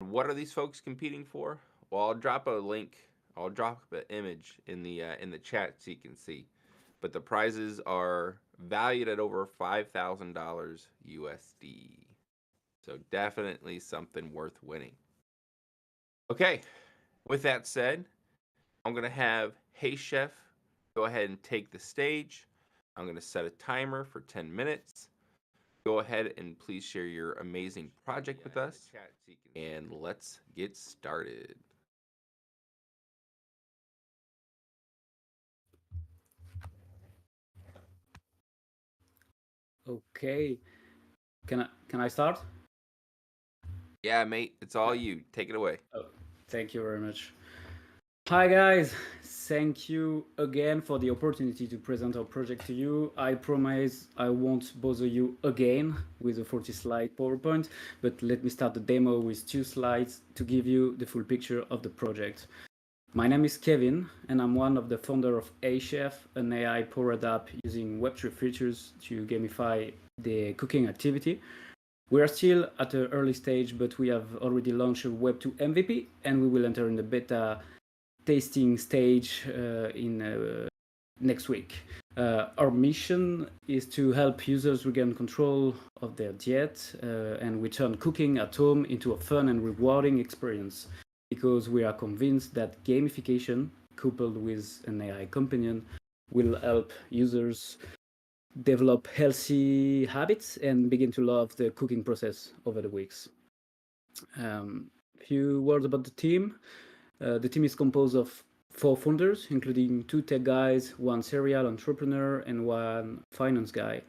What are these folks competing for? Well, I'll drop a link. I'll drop an image in the chat so you can see. But the prizes are valued at over $5,000 USD. So definitely something worth winning. Okay, with that said, I'm gonna have HeyChef go ahead and take the stage. I'm gonna set a timer for 10 minutes. Go ahead and please share your amazing project with us, and let's get started. Okay, can I start? Yeah, mate, it's all you. Take it away. Oh, thank you very much. Hi guys, thank you again for the opportunity to present our project to you. I promise I won't bother you again with a 40-slide PowerPoint, but let me start the demo with 2 slides to give you the full picture of the project. My name is Kevin, and I'm one of the founders of HeyChef, an AI-powered app using Web3 features to gamify the cooking activity. We are still at an early stage, but we have already launched a Web2 MVP, and we will enter in the beta tasting stage in next week. Our mission is to help users regain control of their diet and return cooking at home into a fun and rewarding experience, because we are convinced that gamification, coupled with an AI companion, will help users develop healthy habits and begin to love the cooking process over the weeks. Few words about the team. The team is composed of 4 founders, including 2 tech guys, 1 serial entrepreneur, and 1 finance guy.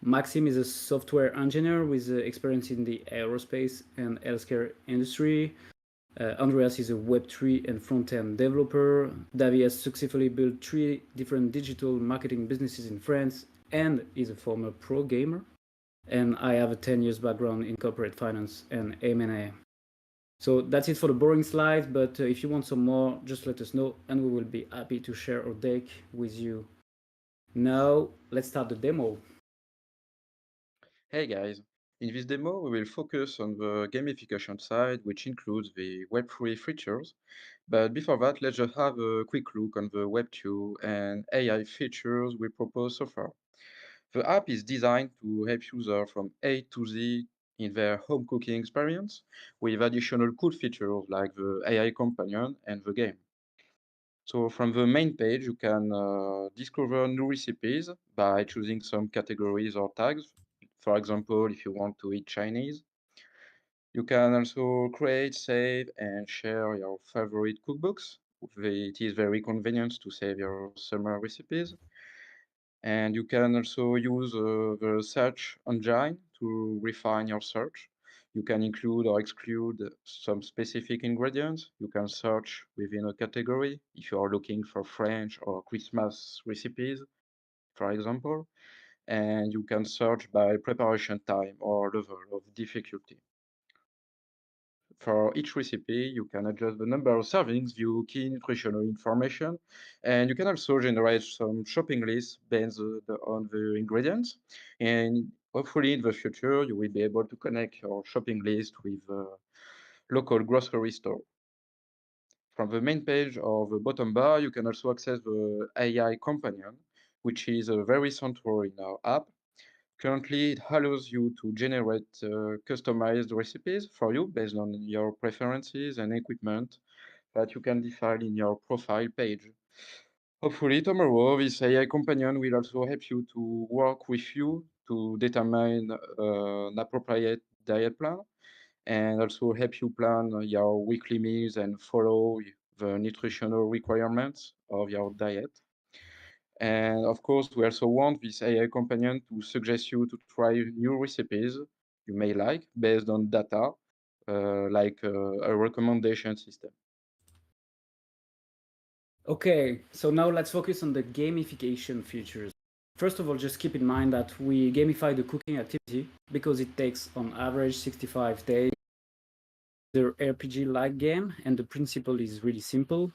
Maxim is a software engineer with experience in the aerospace and healthcare industry. Andreas is a Web3 and front-end developer. Davi has successfully built 3 different digital marketing businesses in France and is a former pro gamer. And I have a 10 years background in corporate finance and M&A. So that's it for the boring slides, but if you want some more, just let us know and we will be happy to share our deck with you. Now, let's start the demo. Hey guys, in this demo we will focus on the gamification side, which includes the Web3 features. But before that, let's just have a quick look on the Web2 and AI features we propose so far. The app is designed to help users from A to Z in their home cooking experience, with additional cool features like the AI companion and the game. So from the main page, you can discover new recipes by choosing some categories or tags. For example, if you want to eat Chinese, you can also create, save, and share your favorite cookbooks. It is very convenient to save your summer recipes. And you can also use the search engine to refine your search. You can include or exclude some specific ingredients. You can search within a category if you are looking for French or Christmas recipes, for example. And you can search by preparation time or level of difficulty. For each recipe, you can adjust the number of servings, view key nutritional information, and you can also generate some shopping lists based on the ingredients. And hopefully in the future, you will be able to connect your shopping list with a local grocery store. From the main page or the bottom bar, you can also access the AI companion, which is very central in our app. Currently, it allows you to generate customized recipes for you based on your preferences and equipment that you can define in your profile page. Hopefully, tomorrow, this AI companion will also help you to work with you to determine an appropriate diet plan and also help you plan your weekly meals and follow the nutritional requirements of your diet. And of course, we also want this AI companion to suggest you to try new recipes you may like based on data, like a recommendation system. Okay, so now let's focus on the gamification features. First of all, just keep in mind that we gamify the cooking activity because it takes on average 65 days. The RPG-like game, and the principle is really simple.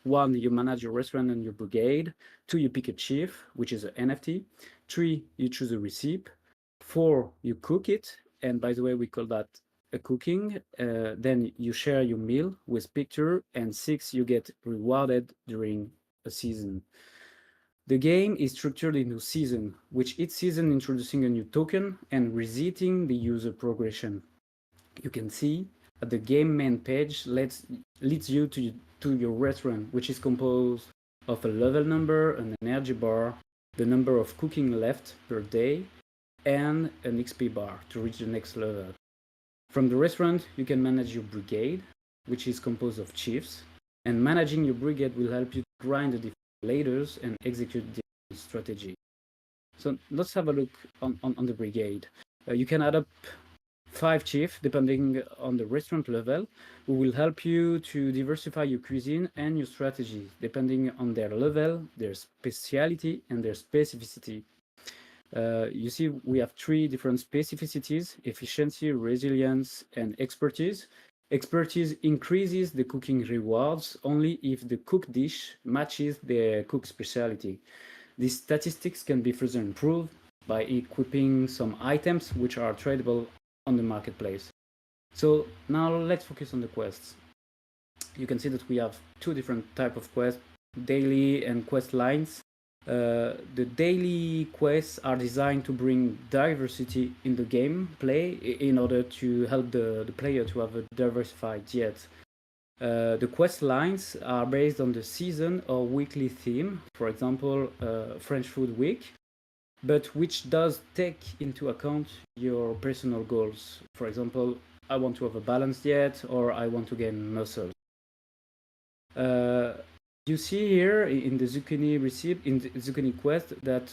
1, you manage your restaurant and your brigade. 2, you pick a chief, which is an NFT. 3, you choose a recipe. 4, you cook it. And by the way, we call that a cooking, then you share your meal with picture, and 6, you get rewarded during a season. The game is structured into season, which each season introducing a new token and resetting the user progression. You can see that the game main page leads you to your restaurant, which is composed of a level number, an energy bar, the number of cooking left per day, and an XP bar to reach the next level. From the restaurant, you can manage your brigade, which is composed of chiefs, and managing your brigade will help you grind the different ladders and execute the strategy. So let's have a look on the brigade. You can add up 5 chiefs depending on the restaurant level, who will help you to diversify your cuisine and your strategy depending on their level, their speciality, and their specificity. You see, we have 3 different specificities: efficiency, resilience, and expertise. Expertise increases the cooking rewards only if the cooked dish matches the cook specialty. These statistics can be further improved by equipping some items which are tradable on the marketplace. So now let's focus on the quests. You can see that we have 2 different types of quests, daily and quest lines. The daily quests are designed to bring diversity in the gameplay in order to help the player to have a diversified diet. The quest lines are based on the season or weekly theme, for example, French Food Week, but which does take into account your personal goals. For example, I want to have a balanced diet, or I want to gain muscle. You see here in the zucchini recipe, in the zucchini quest, that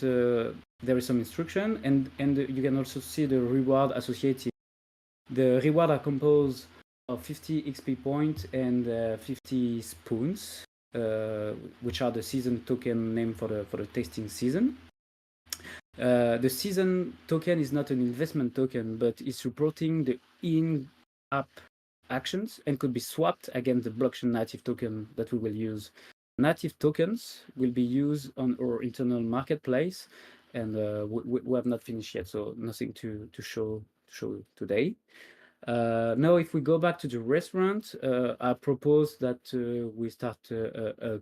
there is some instruction, and you can also see the reward associated. The reward are composed of 50 XP points and 50 spoons, which are the season token name for the tasting season. The season token is not an investment token, but is supporting the in-app actions and could be swapped against the blockchain native token that we will use. Native tokens will be used on our internal marketplace, and we have not finished yet, so nothing to show today. Now, if we go back to the restaurant, I propose that we start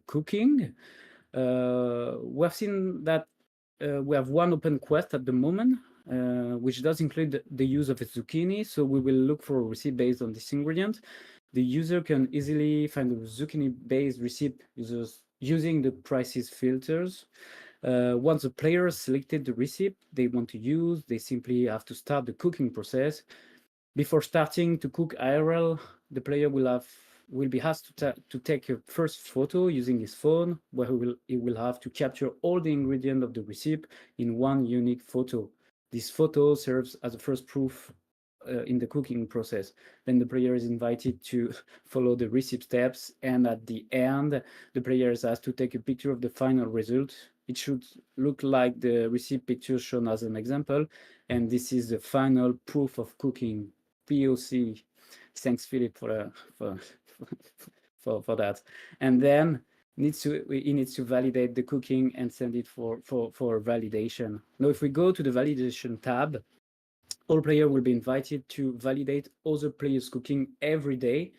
cooking. We have seen that we have 1 open quest at the moment, which does include the use of a zucchini, so we will look for a recipe based on this ingredient. The user can easily find a zucchini-based recipe using the prices filters. Once the player selected the recipe they want to use, they simply have to start the cooking process. Before starting to cook IRL, the player will be asked to take a first photo using his phone, where he will have to capture all the ingredients of the recipe in 1 unique photo. This photo serves as a first proof in the cooking process. Then the player is invited to follow the recipe steps, and at the end, the player is asked to take a picture of the final result. It should look like the recipe picture shown as an example, and this is the final proof of cooking, POC. Thanks, Philip, for that. And then he needs to validate the cooking and send it for validation. Now, if we go to the validation tab, all players will be invited to validate other players' cooking every day,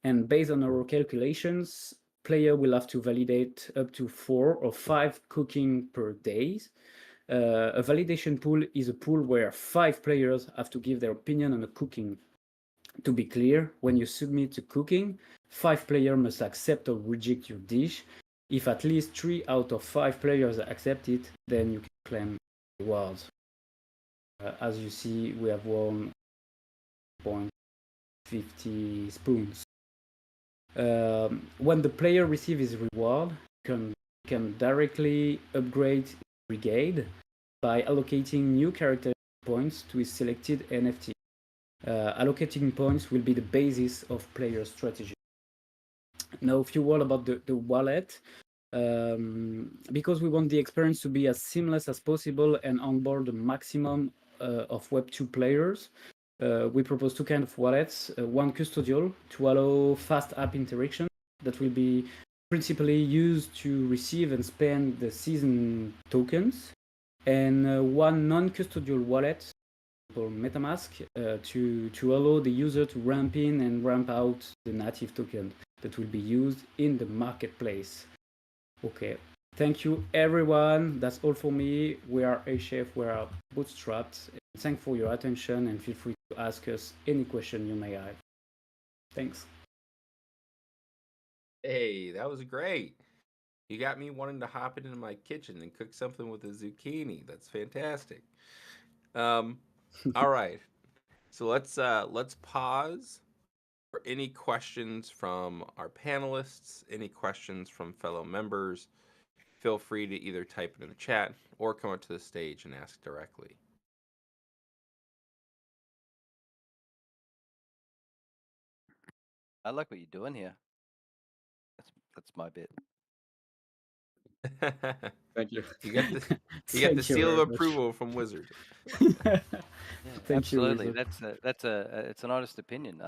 and based on our calculations, player will have to validate up to 4 or 5 cooking per day. A validation pool is a pool where 5 players have to give their opinion on the cooking. To be clear, when you submit to cooking, 5 players must accept or reject your dish. If at least 3 out of 5 players accept it, then you can claim rewards. As you see, we have 1.50 spoons. When the player receives his reward, can directly upgrade his brigade by allocating new character points to his selected NFT. Allocating points will be the basis of player strategy. Now, a few words about the wallet. Because we want the experience to be as seamless as possible and onboard the maximum of Web2 players, we propose 2 kinds of wallets. One custodial to allow fast app interaction that will be principally used to receive and spend the season tokens, and one non-custodial wallet MetaMask to allow the user to ramp in and ramp out the native token that will be used in the marketplace. Okay, thank you everyone. That's all for me. We are HeyChef, we are bootstrapped. Thanks for your attention and feel free to ask us any question you may have. Thanks. Hey, that was great. You got me wanting to hop into my kitchen and cook something with a zucchini. That's fantastic. All right. So let's pause for any questions from our panelists, any questions from fellow members. Feel free to either type it in the chat or come up to the stage and ask directly. I like what you're doing here. That's my bit. Thank you. You got the Thank you seal of very much. approval from Wizard. Yeah, Thank absolutely. you, Wizard. It's an honest opinion.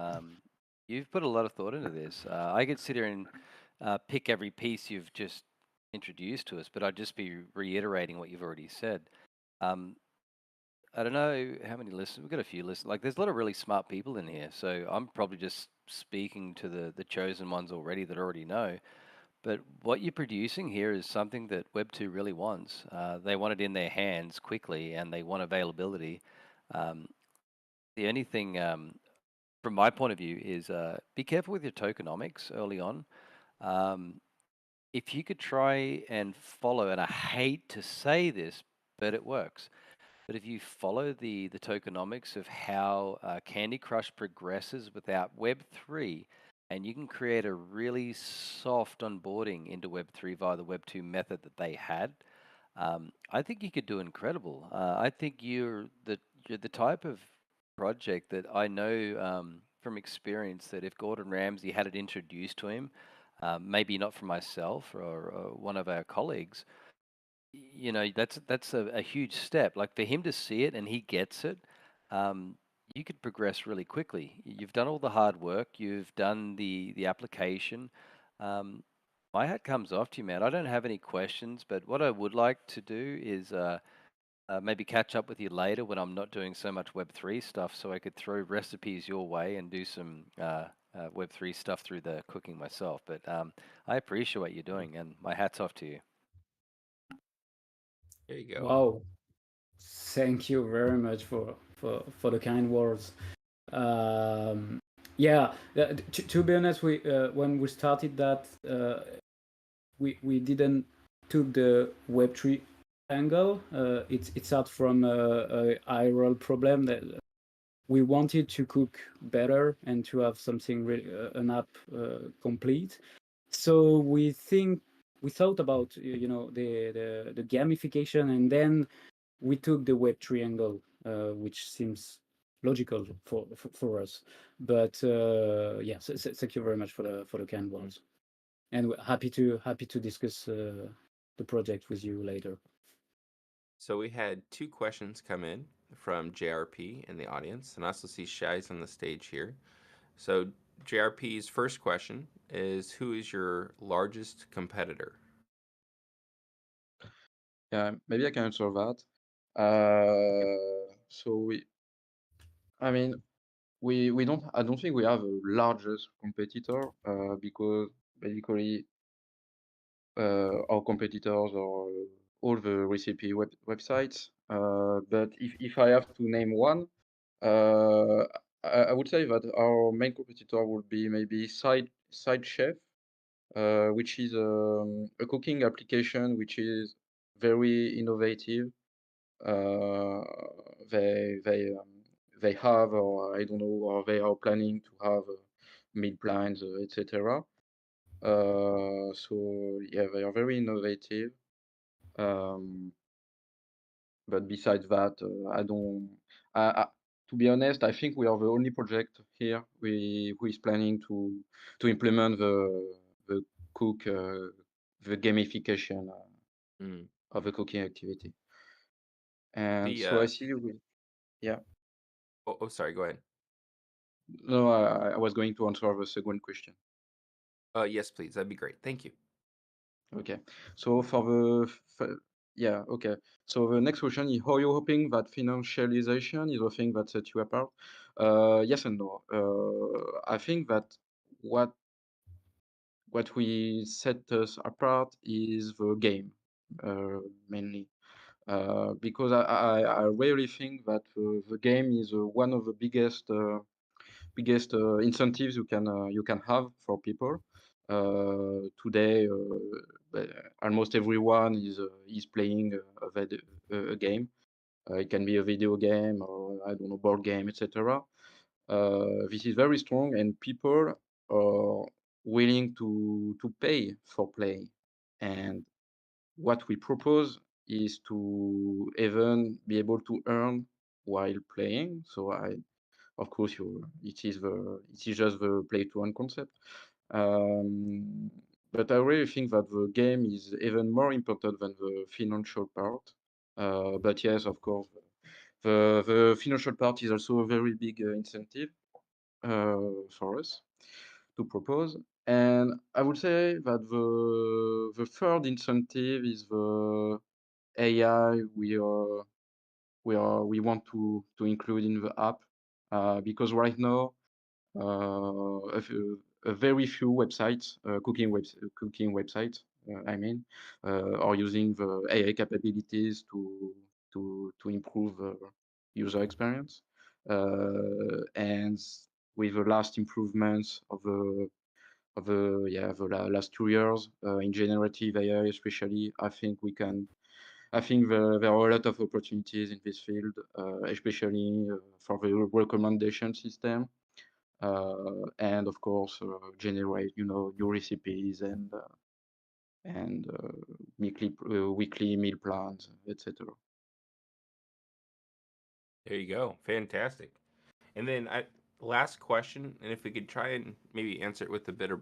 You've put a lot of thought into this. I could sit here and pick every piece you've just introduced to us, but I'd just be reiterating what you've already said. I don't know how many listeners. We've got a few listeners. Like, there's a lot of really smart people in here, so I'm probably just speaking to the chosen ones already that already know. But what you're producing here is something that Web2 really wants. They want it in their hands quickly, and they want availability. Um, the only thing, from my point of view, is be careful with your tokenomics early on. If you could try and follow, and I hate to say this, but it works. But if you follow the tokenomics of how Candy Crush progresses without Web3, and you can create a really soft onboarding into Web3 via the Web2 method that they had, I think you could do incredible. I think you're the type of project that I know from experience that if Gordon Ramsay had it introduced to him, maybe not from myself or one of our colleagues, you know, that's a huge step. Like for him to see it and he gets it, you could progress really quickly. You've done all the hard work. You've done the application. My hat comes off to you, man. I don't have any questions, but what I would like to do is maybe catch up with you later when I'm not doing so much Web3 stuff, so I could throw recipes your way and do some Web3 stuff through the cooking myself. But I appreciate what you're doing, and my hat's off to you. There you go. Wow. Thank you very much for the kind words. Yeah, to be honest, we when we started that, we didn't took the Web3 angle. It's out from a IRL problem that we wanted to cook better and to have something really, an app complete. So we thought about the gamification, and then we took the Web3 angle, which seems logical for us. But yeah, thank you very much for the kind words, and we're happy to discuss the project with you later. So we had two questions come in from JRP in the audience, and I also see Shai's on the stage here. So JRP's first question is, who is your largest competitor? Yeah, maybe I can answer that. So I mean, we don't. I don't think we have a largest competitor because basically our competitors are all the recipe websites. But if I have to name one, uh, I would say that our main competitor would be maybe HeyChef, which is a cooking application which is very innovative. Uh, they they um, they have, or I don't know, or they are planning to have meal plans, etc. So yeah, they are very innovative. Um, but besides that, I don't. I, to be honest, I think we are the only project here who is planning to implement the cook the gamification Mm. of the cooking activity. And The so I see we, yeah. sorry, go ahead. No, I was going to answer the second question. Yes, please. That'd be great. Thank you. Okay. So for the Yeah, okay. So the next question is how you hoping that financialization is a thing that sets you apart? Yes and no. I think that what what we set us apart is the game, mainly. Because I really think that the game is one of the biggest incentives you can have for people. Today, almost everyone is playing a game. It can be a video game or I don't know board game, etc. This is very strong, and people are willing to pay for play. And what we propose is to even be able to earn while playing. So of course, it is just the play to earn concept. Um, but I really think that the game is even more important than the financial part. But yes, of course, the financial part is also a very big incentive for us to propose. And I would say that the third incentive is the AI we want to include in the app because right now a very few websites, cooking websites, I mean, are using the AI capabilities to improve user experience. And with the last improvements of the last 2 years in generative AI, especially, I think there are a lot of opportunities in this field, especially for the recommendation system, and of course generate new recipes and weekly meal plans, etc. There you go. Fantastic. And then last question, and if we could try and maybe answer it with a bit of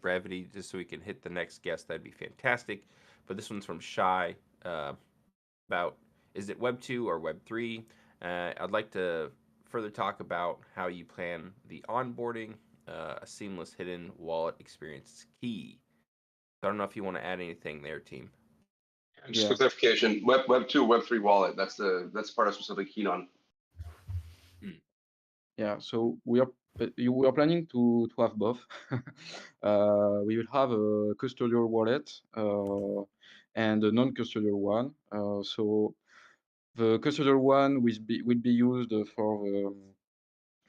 brevity, just so we can hit the next guest, that'd be fantastic. But this one's from Shy about is it Web 2 or Web 3? I'd like to further talk about how you plan the onboarding. A seamless hidden wallet experience is key. So I don't know if you want to add anything there, team. Just Yeah, for clarification, Web 2, Web 3 wallet. That's part I'm specifically keen on. yeah. So we are planning to have both. We will have a custodial wallet and a non-custodial one. So the custodial one will be used for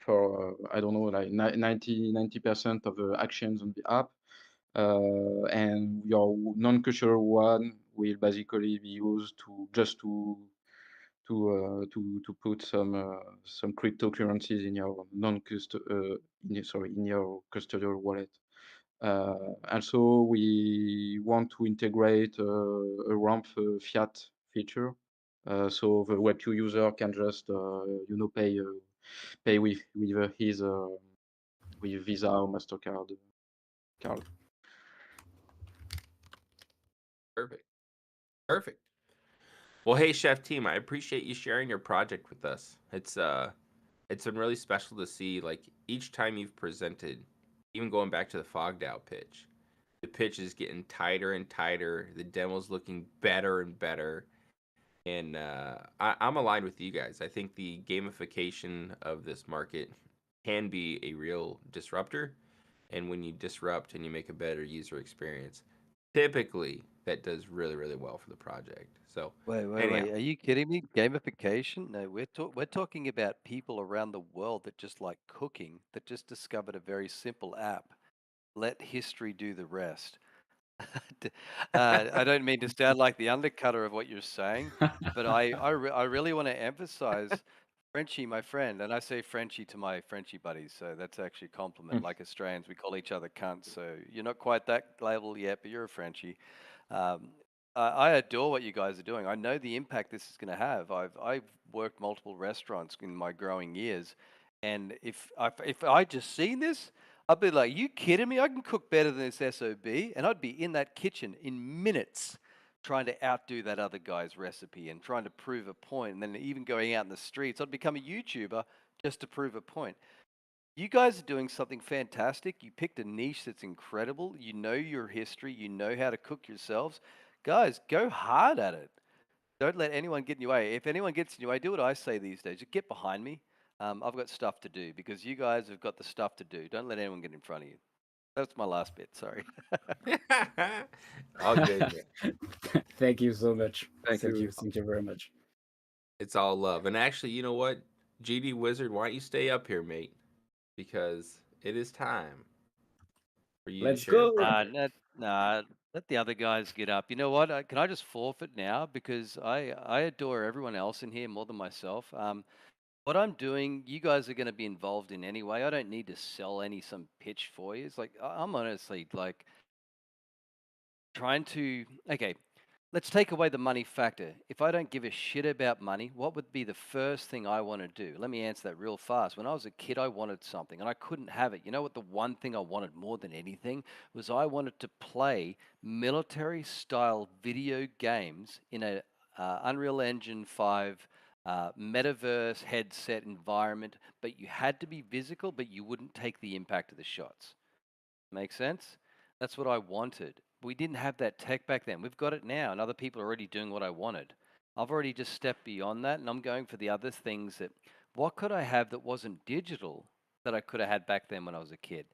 I don't know, like 90% of the actions on the app. And your non-kosher one will basically be used to put some cryptocurrencies in your in your custodial wallet. Also, we want to integrate a ramp fiat feature, so the Web2 user can just pay with his with Visa or Mastercard card. Perfect. Perfect. Well, hey, Chef team, I appreciate you sharing your project with us. It's been really special to see like each time you've presented, even going back to the Fog DAO pitch. The pitch is getting tighter and tighter. The demo's looking better and better. And I'm aligned with you guys. I think the gamification of this market can be a real disruptor. And when you disrupt and you make a better user experience, typically that does really, really well for the project. So, Wait, anyhow, Are you kidding me? Gamification? No, we're talking about people around the world that just like cooking, that just discovered a very simple app. Let history do the rest. I don't mean to sound like the undercutter of what you're saying, but I really want to emphasize Frenchie, my friend, and I say Frenchie to my Frenchie buddies, so that's actually a compliment. Like Australians, we call each other cunts, so you're not quite that level yet, but you're a Frenchie. Um, I adore what you guys are doing. I know the impact this is going to have. I've worked multiple restaurants in my growing years, and if I just seen this, I'd be like, "You kidding me? I can cook better than this SOB," and I'd be in that kitchen in minutes, trying to outdo that other guy's recipe and trying to prove a point, and then even going out in the streets, I'd become a YouTuber just to prove a point. You guys are doing something fantastic. You picked a niche that's incredible. You know your history. You know how to cook yourselves. Guys, go hard at it. Don't let anyone get in your way. If anyone gets in your way, do what I say these days. Just get behind me. I've got stuff to do because you guys have got the stuff to do. Don't let anyone get in front of you. That's my last bit. Sorry. All good, man. Thank you so much. Thank you. Thank you very much. It's all love. And actually, you know what? GD Wizard, why don't you stay up here, mate? Because it is time for you to Let's share. go. Nah, let the other guys get up. You know what? Can I just forfeit now? Because I adore everyone else in here more than myself. What I'm doing, you guys are going to be involved in anyway. I don't need to sell some pitch for you. It's like, I'm honestly like trying to, okay, let's take away the money factor. If I don't give a shit about money, what would be the first thing I want to do? Let me answer that real fast. When I was a kid, I wanted something and I couldn't have it. You know what? The one thing I wanted more than anything was I wanted to play military style video games in a Unreal Engine 5 metaverse headset environment, but you had to be physical, but you wouldn't take the impact of the shots. Make sense? That's what I wanted. We didn't have that tech back then. We've got it now, and other people are already doing what I wanted. I've already just stepped beyond that, and I'm going for the other things that, what could I have that wasn't digital that I could have had back then when I was a kid?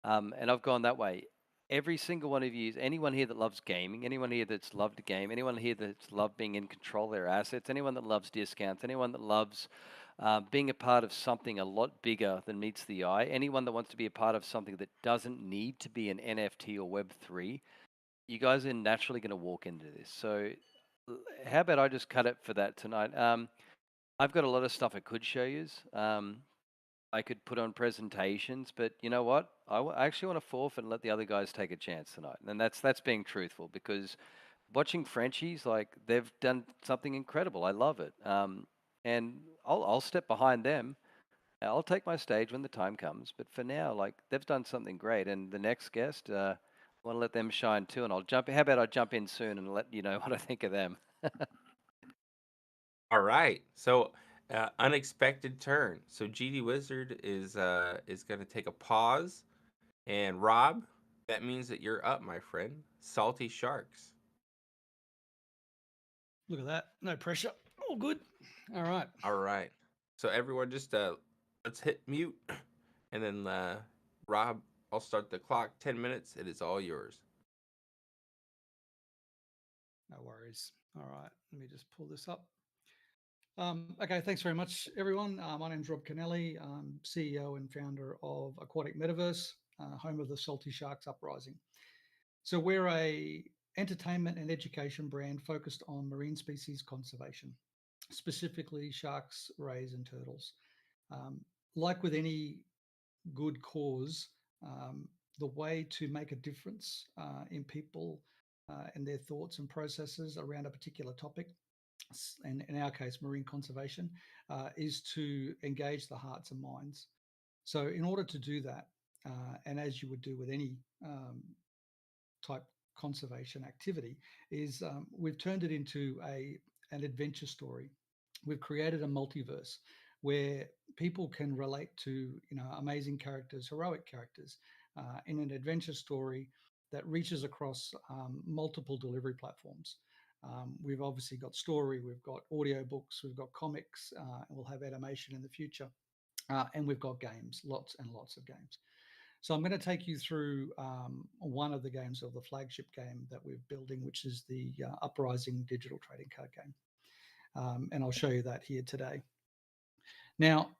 And I've gone that way. Every single one of you, anyone here that loves gaming, anyone here that's loved a game, anyone here that's loved being in control of their assets, anyone that loves discounts, anyone that loves being a part of something a lot bigger than meets the eye, anyone that wants to be a part of something that doesn't need to be an NFT or Web3, you guys are naturally going to walk into this. So how about I just cut it for that tonight? I've got a lot of stuff I could show you. I could put on presentations, but you know what? I actually want to forfeit and let the other guys take a chance tonight. And that's being truthful, because watching Frenchies, like, they've done something incredible. I love it. And I'll step behind them. I'll take my stage when the time comes. But for now, like, they've done something great. And the next guest, I want to let them shine too. And I'll jump. How about I jump in soon and let you know what I think of them? All right. So, unexpected turn. So GD Wizard is going to take a pause, and Rob, that means that you're up, my friend. Salty Sharks. Look at that. No pressure. All good. All right. All right. So everyone, just let's hit mute, and then Rob, I'll start the clock. 10 minutes. It is all yours. No worries. All right. Let me just pull this up. Okay. Thanks very much, everyone. My name's Rob Kennelly. I'm CEO and founder of Aquatic Metaverse, home of the Salty Sharks Uprising. So we're a entertainment and education brand focused on marine species conservation, specifically sharks, rays, and turtles. Like with any good cause, the way to make a difference in people and their thoughts and processes around a particular topic, and in our case, marine conservation, is to engage the hearts and minds. So in order to do that, and as you would do with any type conservation activity, is we've turned it into an adventure story. We've created a multiverse where people can relate to amazing characters, heroic characters, in an adventure story that reaches across multiple delivery platforms. We've obviously got story, we've got audio books, we've got comics, and we'll have animation in the future, and we've got games, lots and lots of games. So I'm going to take you through one of the games, of the flagship game that we're building, which is the Uprising digital trading card game. And I'll show you that here today. Now,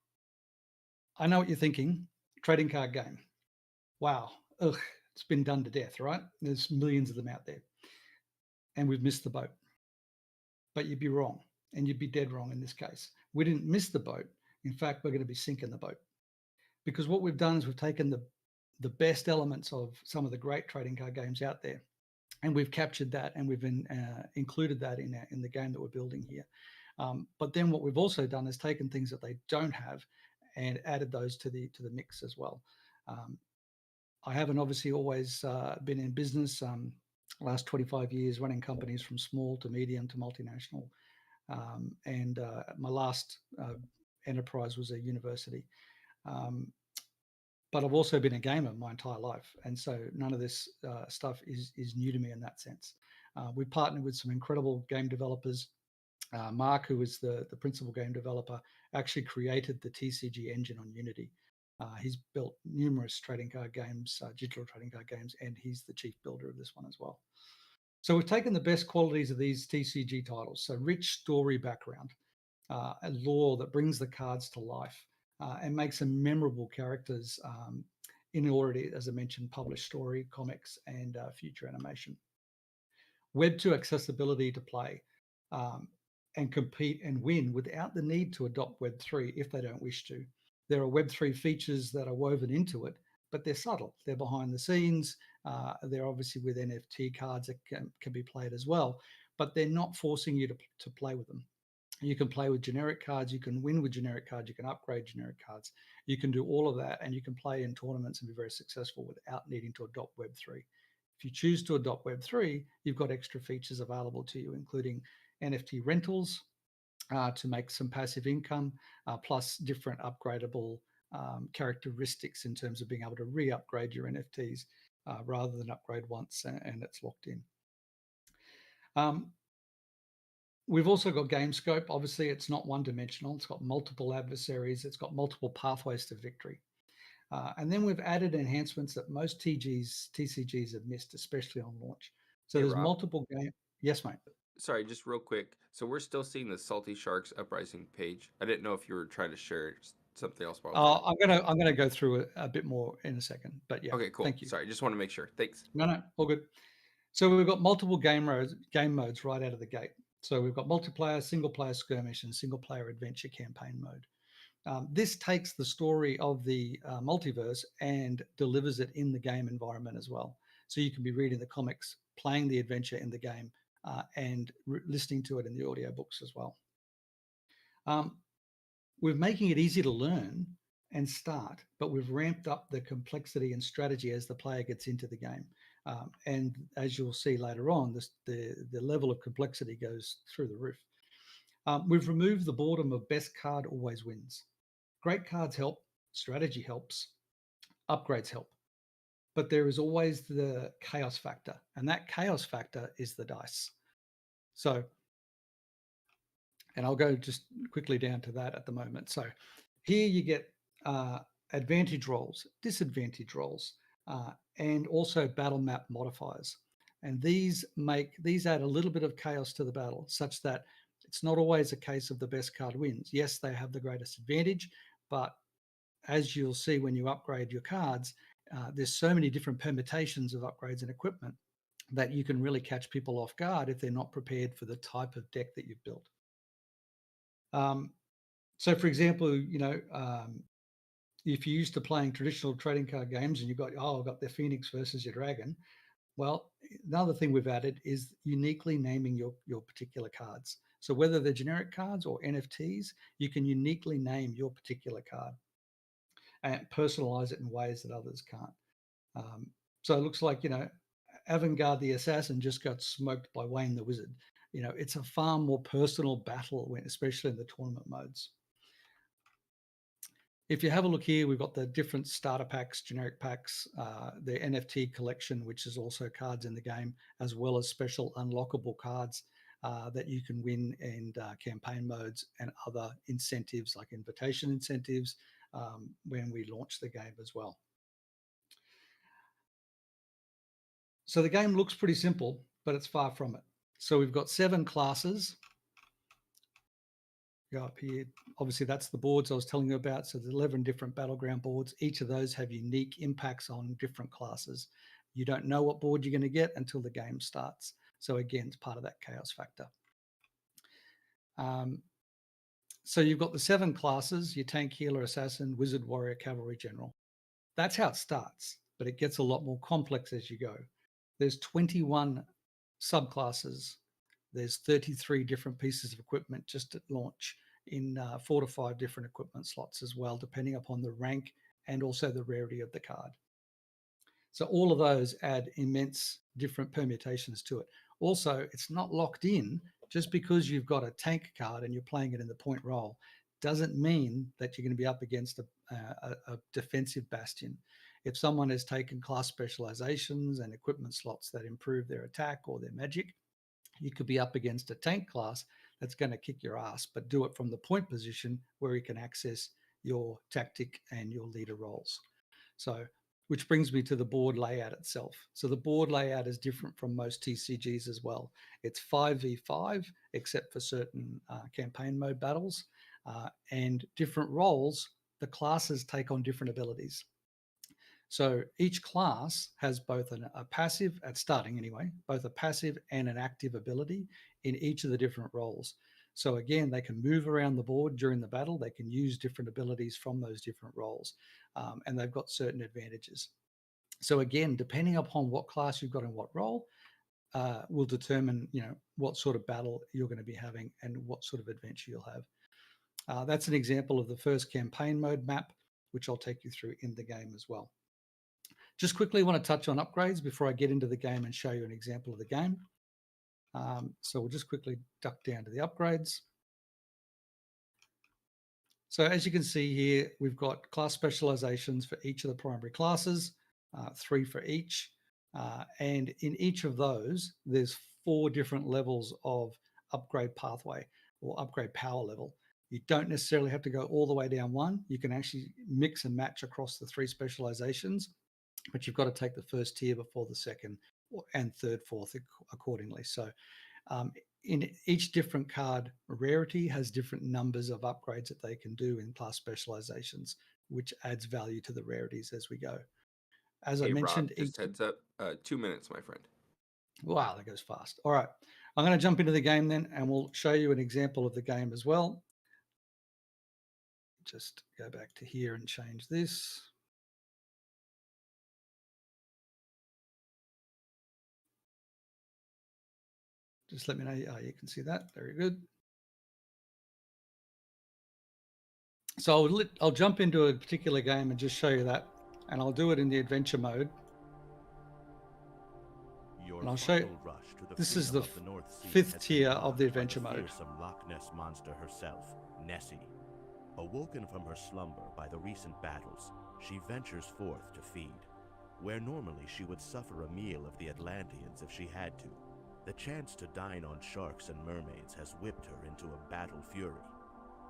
I know what you're thinking, trading card game. Wow, ugh, it's been done to death, right? There's millions of them out there. And we've missed the boat. But you'd be wrong, and you'd be dead wrong in this case. We didn't miss the boat. In fact, we're going to be sinking the boat. Because what we've done is we've taken the best elements of some of the great trading card games out there, and we've captured that, and we've included that in the game that we're building here. But then what we've also done is taken things that they don't have and added those to the mix as well. I haven't obviously always been in business. Last 25 years running companies from small to medium to multinational, and my last enterprise was a university. But I've also been a gamer my entire life, and so none of this stuff is new to me in that sense. We partnered with some incredible game developers Mark, who is the principal game developer, actually created the TCG engine on Unity. He's built numerous trading card games, digital trading card games, and he's the chief builder of this one as well. So we've taken the best qualities of these TCG titles, so rich story background, a lore that brings the cards to life, and makes them memorable characters in already, as I mentioned, published story, comics, and future animation. Web 2 accessibility to play and compete and win without the need to adopt Web 3 if they don't wish to. There are Web 3 features that are woven into it, but they're subtle. They're behind the scenes. They're obviously with NFT cards that can be played as well, but they're not forcing you to play with them. You can play with generic cards, you can win with generic cards, you can upgrade generic cards. You can do all of that, and you can play in tournaments and be very successful without needing to adopt Web 3. If you choose to adopt Web 3, you've got extra features available to you, including NFT rentals to make some passive income, plus different upgradable characteristics in terms of being able to re-upgrade your NFTs rather than upgrade once and it's locked in. We've also got game scope. Obviously, it's not one-dimensional. It's got multiple adversaries. It's got multiple pathways to victory. And then we've added enhancements that most TCGs have missed, especially on launch. So Hey, there's Rob. multiple game. Yes, mate. Sorry, just real quick. So we're still seeing the Salty Sharks Uprising page. I didn't know if you were trying to share something else. I'm gonna go through it a bit more in a second. But yeah. Okay, cool. Thank you. Sorry, just want to make sure. Thanks. No, all good. So we've got multiple game modes right out of the gate. So we've got multiplayer, single player skirmish, and single player adventure campaign mode. This takes the story of the multiverse and delivers it in the game environment as well. So you can be reading the comics, playing the adventure in the game, and listening to it in the audiobooks as well. We're making it easy to learn and start, but we've ramped up the complexity and strategy as the player gets into the game. And as you'll see later on, the level of complexity goes through the roof. We've removed the boredom of best card always wins. Great cards help, strategy helps, upgrades help. But there is always the chaos factor, and that chaos factor is the dice. So, and I'll go just quickly down to that at the moment. So here you get advantage rolls, disadvantage rolls, and also battle map modifiers. And these add a little bit of chaos to the battle, such that it's not always a case of the best card wins. Yes, they have the greatest advantage, but as you'll see when you upgrade your cards, there's so many different permutations of upgrades and equipment that you can really catch people off guard if they're not prepared for the type of deck that you've built. So for example, if you're used to playing traditional trading card games and you've got, I've got the Phoenix versus your Dragon. Well, another thing we've added is uniquely naming your particular cards. So whether they're generic cards or NFTs, you can uniquely name your particular card and personalize it in ways that others can't. So it looks like, Avantgarde the Assassin just got smoked by Wayne the Wizard. It's a far more personal battle, especially in the tournament modes. If you have a look here, we've got the different starter packs, generic packs, the NFT collection, which is also cards in the game, as well as special unlockable cards that you can win in campaign modes and other incentives like invitation incentives when we launch the game as well. So the game looks pretty simple, but it's far from it. So we've got 7 classes. Go up here. Obviously, that's the boards I was telling you about. So there's 11 different battleground boards. Each of those have unique impacts on different classes. You don't know what board you're going to get until the game starts. So again, it's part of that chaos factor. So you've got the 7 classes, your tank, healer, assassin, wizard, warrior, cavalry, general. That's how it starts, but it gets a lot more complex as you go. There's 21 subclasses. There's 33 different pieces of equipment just at launch in 4 to 5 different equipment slots as well, depending upon the rank and also the rarity of the card. So all of those add immense different permutations to it. Also, it's not locked in. Just because you've got a tank card and you're playing it in the point roll doesn't mean that you're going to be up against a defensive bastion. If someone has taken class specializations and equipment slots that improve their attack or their magic, you could be up against a tank class that's going to kick your ass, but do it from the point position where you can access your tactic and your leader roles. So, which brings me to the board layout itself. So the board layout is different from most TCGs as well. It's 5v5, except for certain campaign mode battles, and different roles. The classes take on different abilities. So each class has both a passive, at starting anyway, both a passive and an active ability in each of the different roles. So again, they can move around the board during the battle. They can use different abilities from those different roles, and they've got certain advantages. So again, depending upon what class you've got in what role, will determine, what sort of battle you're going to be having and what sort of adventure you'll have. That's an example of the first campaign mode map, which I'll take you through in the game as well. Just quickly want to touch on upgrades before I get into the game and show you an example of the game. So we'll just quickly duck down to the upgrades. So as you can see here, we've got class specializations for each of the primary classes, 3 for each. And in each of those, there's 4 different levels of upgrade pathway or upgrade power level. You don't necessarily have to go all the way down one. You can actually mix and match across the 3 specializations, but you've got to take the first tier before the second and third, fourth accordingly. So in each different card rarity has different numbers of upgrades that they can do in class specializations, which adds value to the rarities as we go. As I mentioned, Rob, just heads up, 2 minutes, my friend. Wow, that goes fast. All right, I'm going to jump into the game then, and we'll show you an example of the game as well. Just go back to here and change this. Just let me know. You can see that. Very good. So I'll jump into a particular game and just show you that, and I'll do it in the adventure mode. And I'll show you. This is the 5th tier of the adventure mode. Some Loch Ness monster herself, Nessie. Awoken from her slumber by the recent battles, she ventures forth to feed. Where normally she would suffer a meal of the Atlanteans if she had to, the chance to dine on sharks and mermaids has whipped her into a battle fury.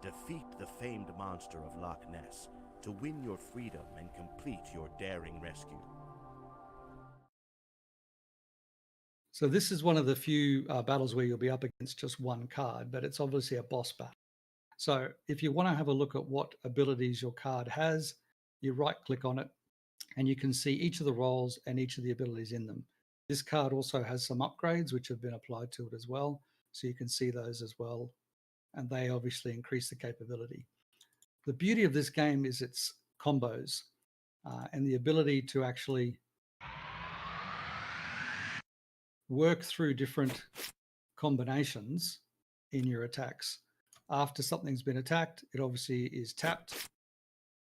Defeat the famed monster of Loch Ness to win your freedom and complete your daring rescue. So this is one of the few battles where you'll be up against just one card, but it's obviously a boss battle. So if you want to have a look at what abilities your card has, you right click on it and you can see each of the roles and each of the abilities in them. This card also has some upgrades which have been applied to it as well. So you can see those as well. And they obviously increase the capability. The beauty of this game is its combos and the ability to actually work through different combinations in your attacks. After something's been attacked, it obviously is tapped. Of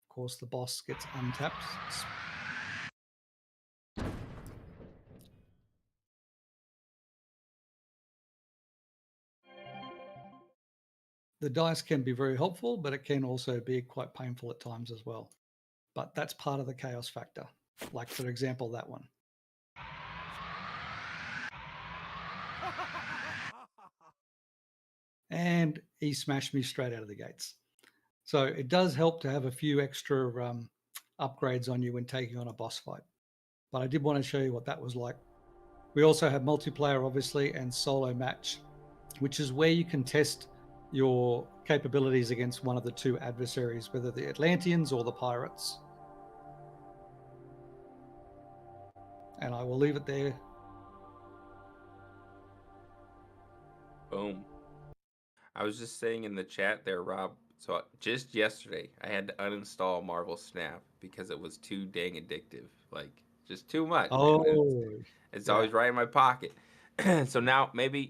course, the boss gets untapped. The dice can be very helpful, but it can also be quite painful at times as well. But that's part of the chaos factor. Like, for example, that one. And he smashed me straight out of the gates. So it does help to have a few extra upgrades on you when taking on a boss fight. But I did want to show you what that was like. We also have multiplayer, obviously, and solo match, which is where you can test your capabilities against one of the 2 adversaries, whether the Atlanteans or the pirates. And I will leave it there. Boom. I was just saying in the chat there, Rob, so just yesterday I had to uninstall Marvel Snap because it was too dang addictive. Like, just too much. Oh, it's always right in my pocket. So now maybe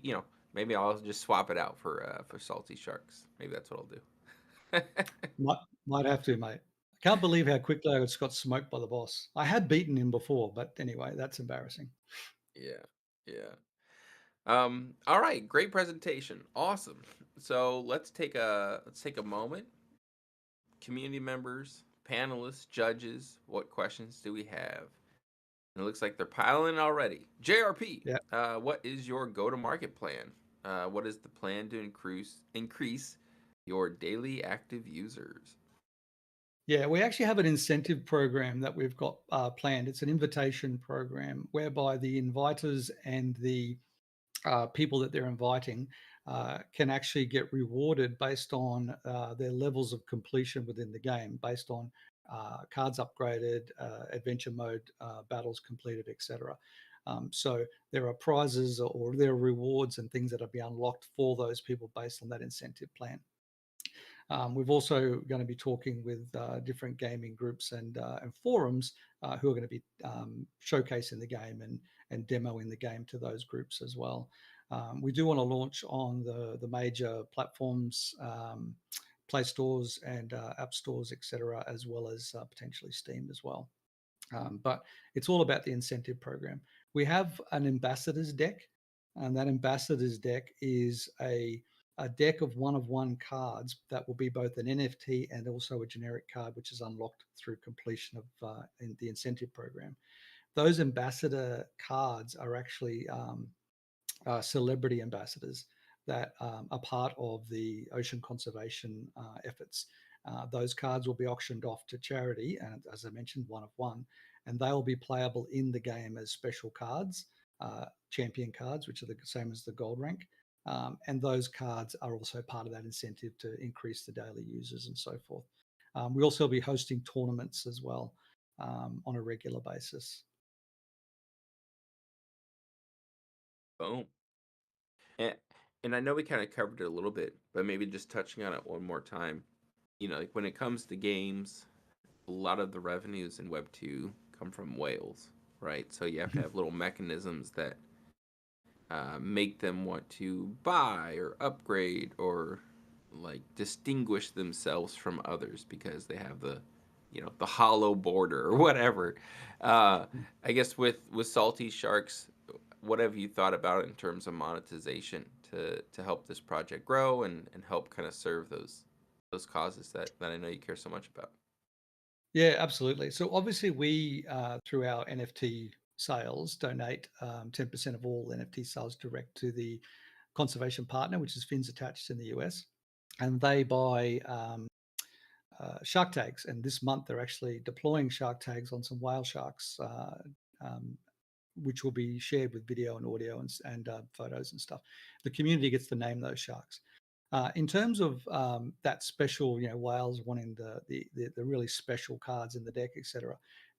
I'll just swap it out for Salty Sharks. Maybe that's what I'll do. might have to, mate. I can't believe how quickly I just got smoked by the boss. I had beaten him before, but anyway, that's embarrassing. Yeah. All right, great presentation. Awesome. So let's take a moment. Community members, panelists, judges, what questions do we have? And it looks like they're piling in already. JRP, Yeah. What is your go-to-market plan? what is the plan to increase your daily active users? Yeah, we actually have an incentive program that we've got planned. It's an invitation program whereby the inviters and the people that they're inviting can actually get rewarded based on their levels of completion within the game, based on cards upgraded, adventure mode battles completed, etc. So there are prizes or there are rewards and things that will be unlocked for those people based on that incentive plan. We've also going to be talking with different gaming groups and forums who are going to be showcasing the game and demoing the game to those groups as well. We do want to launch on the major platforms, Play stores and app stores, etc., as well as potentially Steam as well. But it's all about the incentive program. We have an ambassadors deck, and that ambassadors deck is a deck of one cards that will be both an NFT and also a generic card, which is unlocked through completion of in the incentive program. Those ambassador cards are actually celebrity ambassadors that are part of the ocean conservation efforts. Those cards will be auctioned off to charity, and as I mentioned, one of one, and they'll be playable in the game as special cards, champion cards, which are the same as the gold rank. And those cards are also part of that incentive to increase the daily users and so forth. We'll also be hosting tournaments as well on a regular basis. Boom. And I know we kind of covered it a little bit, but maybe just touching on it one more time. You know, like when it comes to games, a lot of the revenues in Web 2 come from whales, right? So you have to have little mechanisms that make them want to buy or upgrade or like distinguish themselves from others because they have the, you know, the hollow border or whatever. I guess with Salty Sharks, what have you thought about in terms of monetization to help this project grow and help kind of serve those causes that I know you care so much about? Yeah, absolutely. So obviously we, through our NFT sales, donate 10% of all NFT sales direct to the conservation partner, which is Fins Attached in the US. And they buy shark tags. And this month they're actually deploying shark tags on some whale sharks, which will be shared with video and audio and photos and stuff. The community gets to name those sharks. In terms of that special, you know, whales wanting the really special cards in the deck, etc.,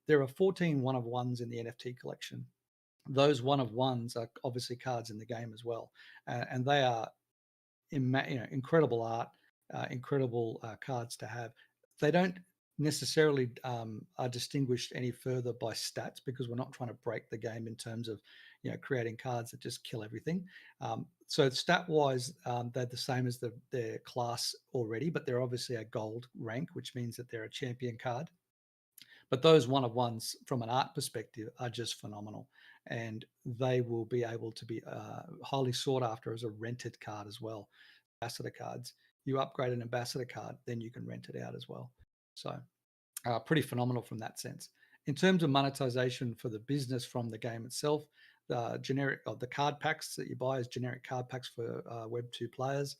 there are 14 one of ones in the NFT collection. Those one of ones are obviously cards in the game as well, and they are incredible art, incredible cards to have. They don't necessarily are distinguished any further by stats because we're not trying to break the game in terms of, you know, creating cards that just kill everything. So stat wise, they're the same as their class already, but they're obviously a gold rank, which means that they're a champion card. But those one of ones from an art perspective are just phenomenal, and they will be able to be highly sought after as a rented card as well. Ambassador cards, you upgrade an ambassador card, then you can rent it out as well. So pretty phenomenal from that sense. In terms of monetization for the business from the game itself, the card packs that you buy as generic card packs for Web 2 players.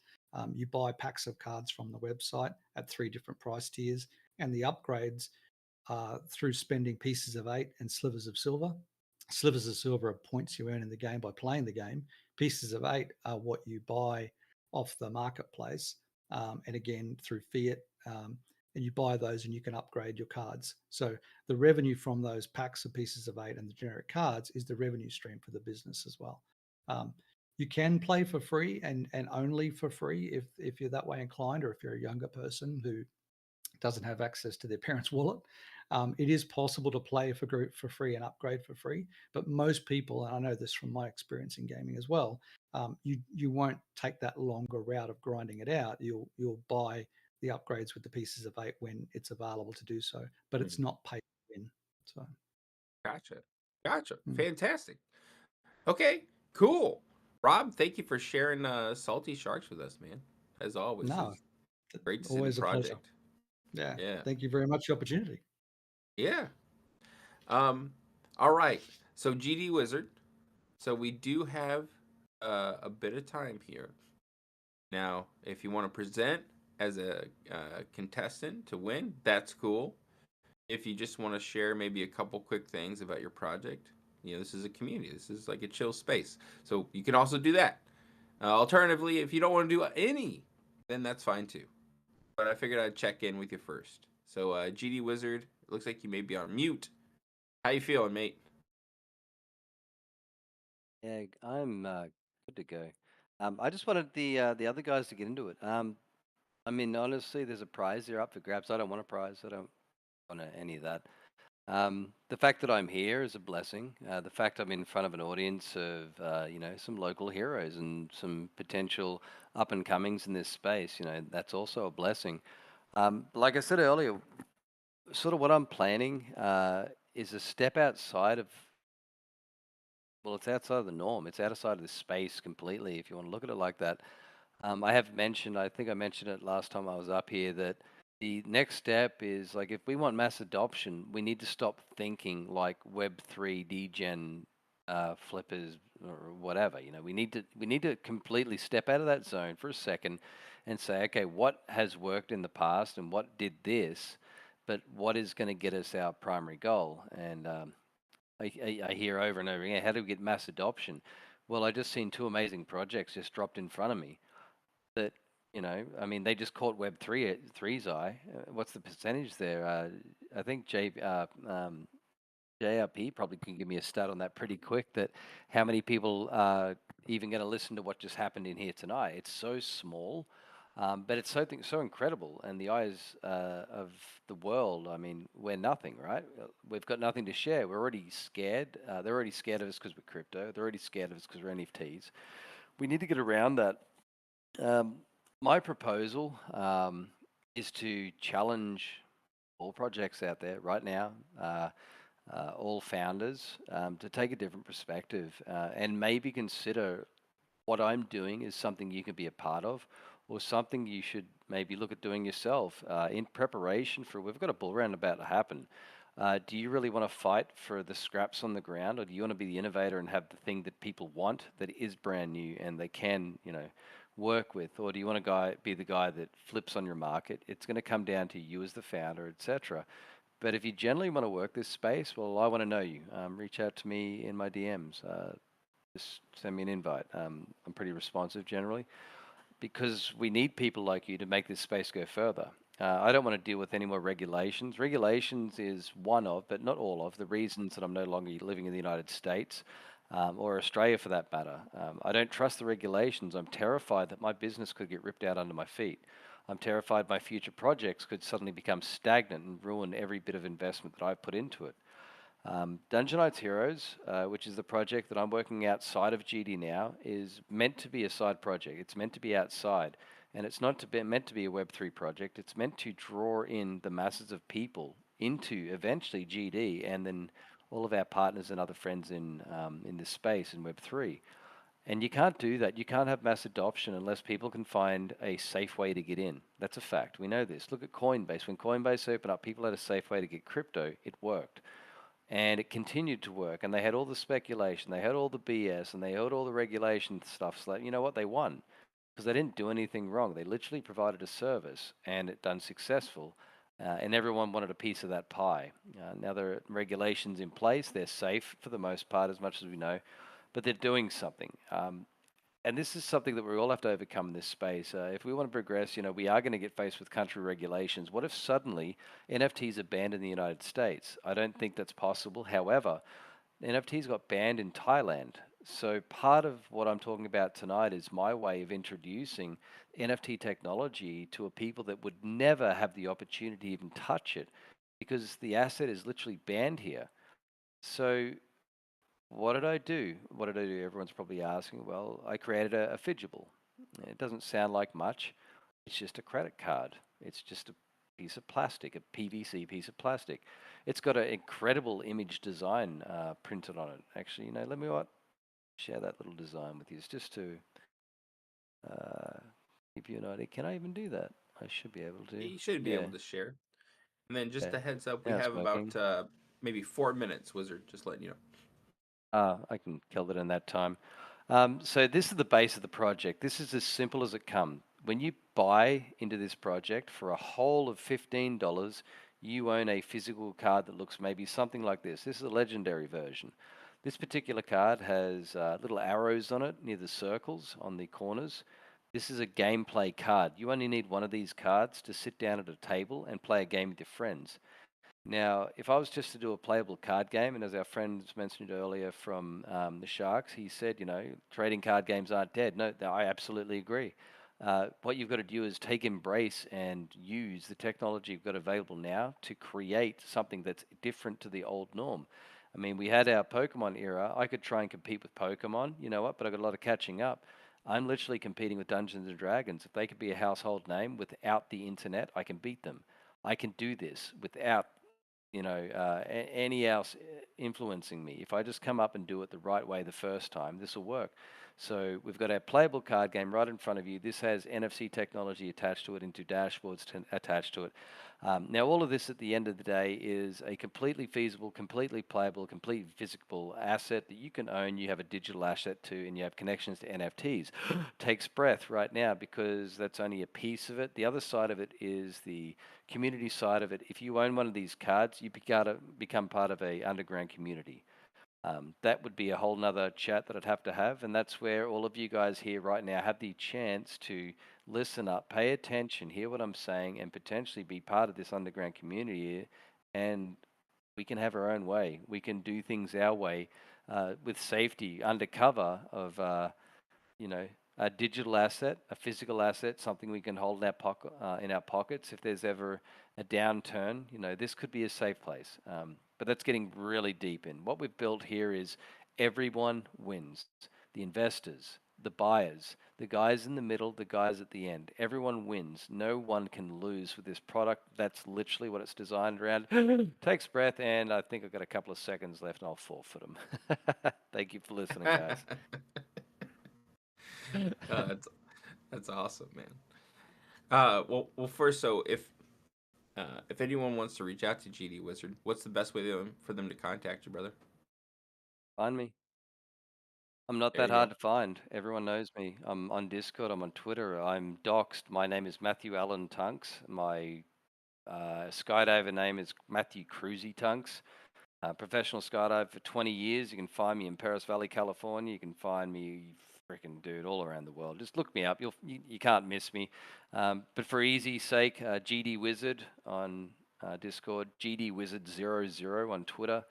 You buy packs of cards from the website at 3 different price tiers, and the upgrades through spending pieces of 8 and slivers of silver. Slivers of silver are points you earn in the game by playing the game. Pieces of 8 are what you buy off the marketplace, and again through fiat. And you buy those and you can upgrade your cards. So the revenue from those packs of pieces of 8 and the generic cards is the revenue stream for the business as well. You can play for free and only for free if you're that way inclined, or if you're a younger person who doesn't have access to their parents' wallet. It is possible to play for free and upgrade for free, but most people, and I know this from my experience in gaming as well, you won't take that longer route of grinding it out. You'll buy the upgrades with the pieces of 8 when it's available to do so, but it's not pay to win. So, Gotcha. Fantastic. Okay, cool. Rob, thank you for sharing Salty Sharks with us, man. As always, no, it's great to see the always a pleasure. project. Yeah. Thank you very much for the opportunity. Yeah. All right. So GD Wizard. So we do have a bit of time here. Now, if you want to present as a contestant to win, that's cool. If you just want to share maybe a couple quick things about your project, this is a community. This is like a chill space. So you can also do that. Alternatively, if you don't want to do any, then that's fine too. But I figured I'd check in with you first. So, GD Wizard, it looks like you may be on mute. How you feeling, mate? Yeah, I'm good to go. I just wanted the other guys to get into it. I mean, honestly, there's a prize there up for grabs. I don't want a prize. I don't want any of that. The fact that I'm here is a blessing. The fact I'm in front of an audience of some local heroes and some potential up and comings in this space, that's also a blessing. Like I said earlier, sort of what I'm planning is a step outside of. Well, it's outside of the norm. It's outside of the space completely, if you want to look at it like that. I have mentioned, I think I mentioned it last time I was up here, that the next step is like if we want mass adoption, we need to stop thinking like Web3 degen flippers or whatever. We need to completely step out of that zone for a second and say, okay, what has worked in the past and what did this, but what is going to get us our primary goal? And I hear over and over again, how do we get mass adoption? Well, I just seen two amazing projects just dropped in front of me that, I mean, they just caught Web3's eye. What's the percentage there? I think JRP probably can give me a stat on that pretty quick, that how many people are even going to listen to what just happened in here tonight. It's so small. But it's so incredible, and the eyes of the world. I mean, we're nothing, right? We've got nothing to share. We're already scared. They're already scared of us because we're crypto. They're already scared of us because we're NFTs. We need to get around that. My proposal is to challenge all projects out there right now, all founders, to take a different perspective and maybe consider what I'm doing is something you can be a part of, or something you should maybe look at doing yourself in preparation for. We've got a bull round about to happen. Do you really want to fight for the scraps on the ground, or do you want to be the innovator and have the thing that people want that is brand new and they can, work with, or do you want to be the guy that flips on your market? It's going to come down to you as the founder, etc. But if you generally want to work this space, well, I want to know you. Reach out to me in my DMs. Just send me an invite. I'm pretty responsive generally, because we need people like you to make this space go further. I don't want to deal with any more regulations. Regulations is one of, but not all of, the reasons that I'm no longer living in the United States or Australia for that matter. I don't trust the regulations. I'm terrified that my business could get ripped out under my feet. I'm terrified my future projects could suddenly become stagnant and ruin every bit of investment that I've put into it. Dungeon Knights Heroes, which is the project that I'm working outside of GD now, is meant to be a side project. It's meant to be outside, and it's not meant to be a Web3 project. It's meant to draw in the masses of people into eventually GD, and then all of our partners and other friends in this space in Web3. And you can't do that. You can't have mass adoption unless people can find a safe way to get in. That's a fact. We know this. Look at Coinbase. When Coinbase opened up, people had a safe way to get crypto. It worked. And it continued to work, and they had all the speculation, they had all the BS, and they had all the regulation stuff. So you know what? They won because they didn't do anything wrong. They literally provided a service, and it done successful, and everyone wanted a piece of that pie. Now there are regulations in place. They're safe for the most part, as much as we know, but they're doing something. And this is something that we all have to overcome in this space. If we want to progress, we are going to get faced with country regulations. What if suddenly NFTs are banned in the United States? I don't think that's possible. However, NFTs got banned in Thailand. So part of what I'm talking about tonight is my way of introducing NFT technology to a people that would never have the opportunity to even touch it, because the asset is literally banned here. So what did I do? What did I do? Everyone's probably asking. Well, I created a Fidgeable. It doesn't sound like much. It's just a credit card. It's just a piece of plastic, a PVC piece of plastic. It's got an incredible image design printed on it. Actually, let me share that little design with you. It's just to give you an idea. Can I even do that? I should be able to. You should be able to share. And then just Okay. a heads up, we Now it's have about maybe 4 minutes, Wizard, just letting you know. I can kill it in that time. So this is the base of the project. This is as simple as it comes. When you buy into this project for a whole of $15, you own a physical card that looks maybe something like this. This is a legendary version. This particular card has little arrows on it near the circles on the corners. This is a gameplay card. You only need one of these cards to sit down at a table and play a game with your friends. Now, if I was just to do a playable card game, and as our friends mentioned earlier from the Sharks, he said, trading card games aren't dead. No, I absolutely agree. What you've got to do is take embrace and use the technology you've got available now to create something that's different to the old norm. I mean, we had our Pokemon era. I could try and compete with Pokemon, you know what, but I've got a lot of catching up. I'm literally competing with Dungeons and Dragons. If they could be a household name without the internet, I can beat them. I can do this without any else influencing me. If I just come up and do it the right way the first time, this will work. So we've got our playable card game right in front of you. This has NFC technology attached to it, into dashboards attached to it. Now, all of this at the end of the day is a completely feasible, completely playable, completely physical asset that you can own. You have a digital asset to, and you have connections to NFTs. Takes breath right now because that's only a piece of it. The other side of it is the community side of it. If you own one of these cards, you become part of a underground community. That would be a whole nother chat that I'd have to have, and that's where all of you guys here right now have the chance to listen up, pay attention, hear what I'm saying, and potentially be part of this underground community. And we can have our own way. We can do things our way with safety, under cover of a digital asset, a physical asset, something we can hold in our pockets if there's ever a downturn. This could be a safe place. But that's getting really deep in. What we've built here is everyone wins. The investors, the buyers, the guys in the middle, the guys at the end. Everyone wins. No one can lose with this product. That's literally what it's designed around. Takes breath, and I think I've got a couple of seconds left, and I'll forfeit them. Thank you for listening, guys. That's awesome, man. Well, first, so if anyone wants to reach out to GD Wizard, what's the best way for them to contact you, brother? Find me. I'm not that hard to find. Everyone knows me. I'm on Discord. I'm on Twitter. I'm doxed. My name is Matthew Allen Tunks. My skydiver name is Matthew Cruzy Tunks. Professional skydive for 20 years. You can find me in Paris Valley, California. You can find me, freaking dude, all around the world. Just look me up. You can't miss me. But for easy sake, GD Wizard on Discord, GD Wizard 00 on Twitter.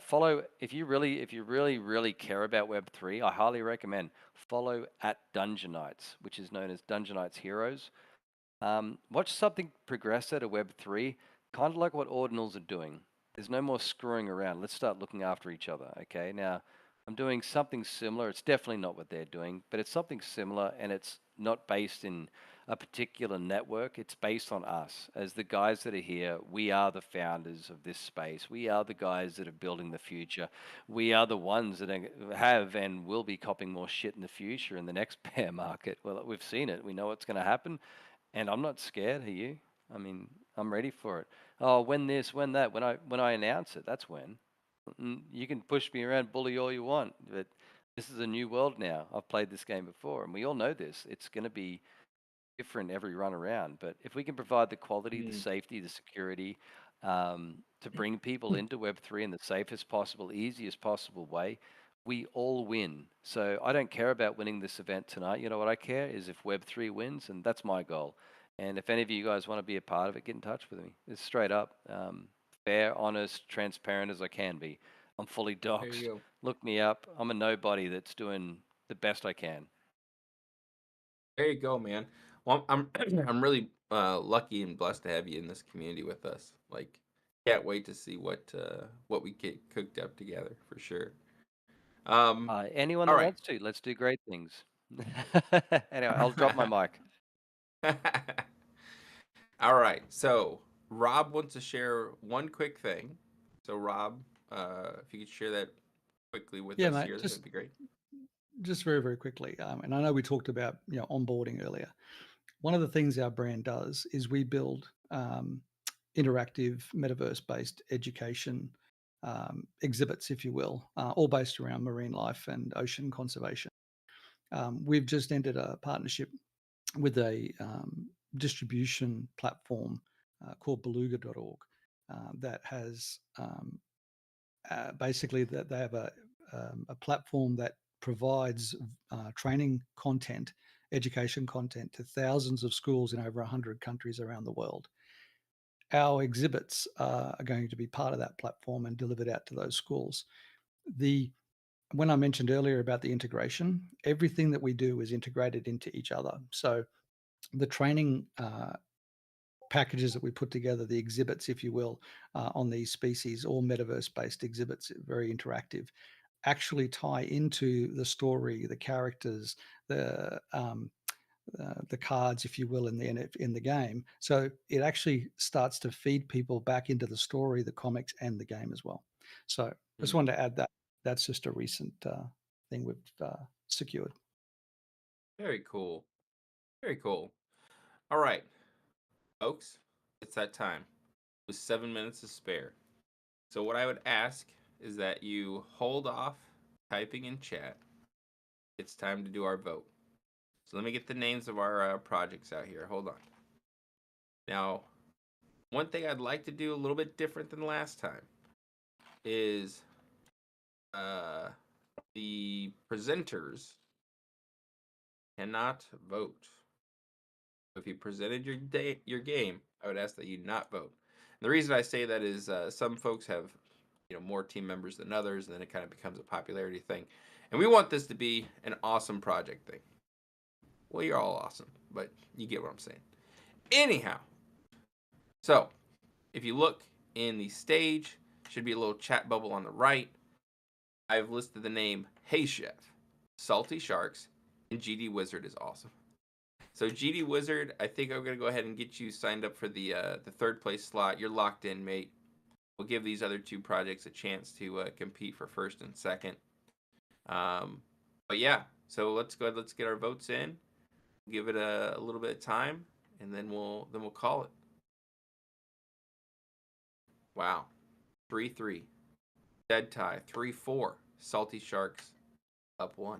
Follow if you really care about Web3. I highly recommend follow at Dungeonites, which is known as Dungeonites Heroes. Watch something progress at a Web3, kind of like what Ordinals are doing. There's no more screwing around. Let's start looking after each other. Okay, now I'm doing something similar. It's definitely not what they're doing, but it's something similar, and it's not based in a particular network. It's based on us. As the guys that are here, we are the founders of this space. We are the guys that are building the future. We are the ones that have and will be copying more shit in the future in the next bear market. Well, we've seen it. We know what's going to happen, and I'm not scared. Are you? I mean, I'm ready for it. Oh, when this, when that, when I announce it, that's when. You can push me around, bully all you want, but this is a new world now. I've played this game before, and we all know this. It's going to be different every run around. But if we can provide the quality, the safety, the security to bring people into Web3 in the safest possible, easiest possible way, we all win. So I don't care about winning this event tonight. You know what I care is if Web3 wins, and that's my goal. And if any of you guys want to be a part of it, get in touch with me. It's straight up. Fair, honest, transparent as I can be. I'm fully doxed. Look me up. I'm a nobody that's doing the best I can. There you go, man. Well, I'm I'm really lucky and blessed to have you in this community with us. Like, can't wait to see what we get cooked up together for sure. Anyone that wants to, let's do great things. Anyway, I'll drop my mic. All right. So Rob wants to share one quick thing. So Rob, if you could share that quickly with us here, that'd be great. Just very, very quickly. And I know we talked about onboarding earlier. One of the things our brand does is we build interactive metaverse-based education exhibits, if you will, all based around marine life and ocean conservation. We've just entered a partnership with a distribution platform called beluga.org that has basically that they have a platform that provides training content, education content to thousands of schools in over 100 countries around the world. Our exhibits are going to be part of that platform and delivered out to those schools. When I mentioned earlier about the integration, everything that we do is integrated into each other. So the training packages that we put together, the exhibits, if you will, on these species, all metaverse-based exhibits, very interactive, actually tie into the story, the characters, the cards, if you will, in the game. So it actually starts to feed people back into the story, the comics, and the game as well. So I just wanted to add that. That's just a recent thing we've secured. Very cool. Very cool. All right, folks, it's that time with 7 minutes to spare. So what I would ask is that you hold off typing in chat. It's time to do our vote. So let me get the names of our projects out here. Hold on. Now, one thing I'd like to do a little bit different than last time is the presenters cannot vote. If you presented your game, I would ask that you not vote. And the reason I say that is some folks have more team members than others, and then it kind of becomes a popularity thing. And we want this to be an awesome project thing. Well, you're all awesome, but you get what I'm saying. Anyhow, so if you look in the stage, should be a little chat bubble on the right. I've listed the name HeyChef, Salty Sharks, and GD Wizard is awesome. So GD Wizard, I think I'm going to go ahead and get you signed up for the third place slot. You're locked in, mate. We'll give these other two projects a chance to compete for first and second. But yeah, so let's go ahead. Let's get our votes in. Give it a little bit of time, and then we'll call it. Wow, 3-3, dead tie. 3-4, Salty Sharks up 1.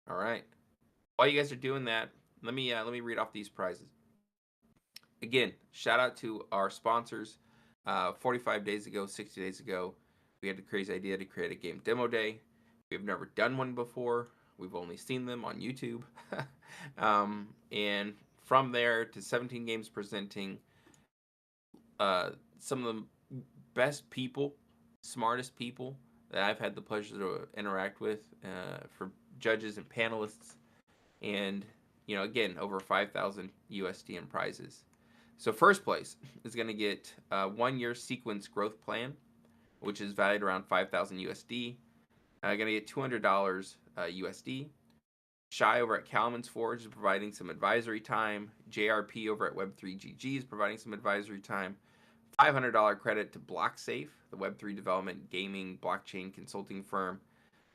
All right. While you guys are doing that, let me read off these prizes. Again, shout out to our sponsors. 45 days ago, 60 days ago, we had the crazy idea to create a game demo day. We've never done one before. We've only seen them on YouTube. And from there to 17 games presenting, some of the best people, smartest people that I've had the pleasure to interact with for judges and panelists. And, again, over 5,000 USD in prizes. So first place is going to get a 1-year sequence growth plan, which is valued around 5,000 USD. Going to get $200 USD. Shy over at Kalman's Forge is providing some advisory time. JRP over at Web3 GG is providing some advisory time. $500 credit to Blocksafe, the Web3 development gaming blockchain consulting firm.